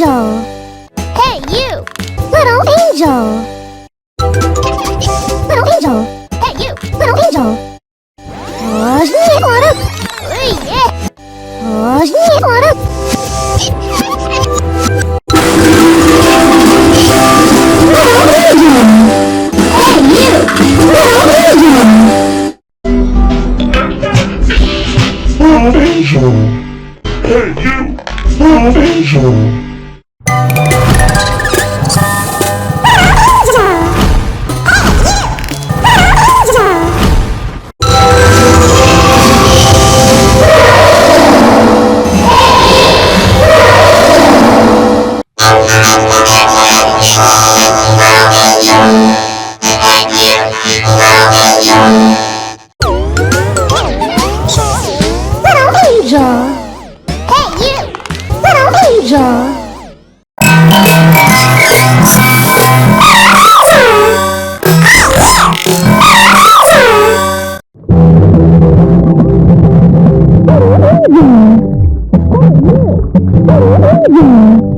angel! Hey, you! Little angel! Little angel! Hey, you! Little angel! Oh, what? Ooh, yeah! Oh, what? Hey, you! Little angel! Hey, you! Little angel! Angel! Hey, you! Little angel! Little angel!